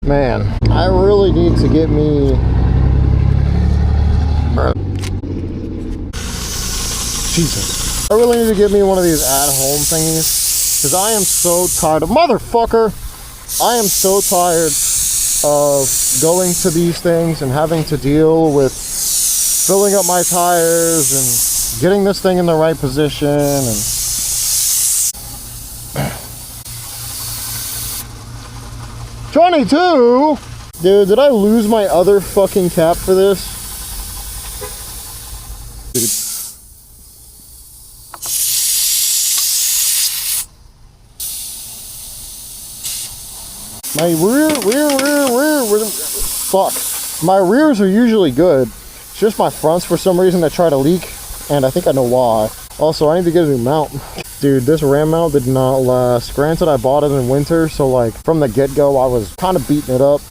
Man, I really need to get me... Jesus. I really need to get me one of these at-home thingies, because I am so tired of... Motherfucker! I am so tired of going to these things and having to deal with filling up my tires and getting this thing in the right position and... 22? Dude, did I lose my other fucking cap for this? Dude. My rear, fuck. My rears are usually good. It's just my fronts for some reason that try to leak, and I think I know why. Also, I need to get a new mount. Dude, this ram mount did not last. Granted, I bought it in winter, so like from the get-go, I was kind of beating it up.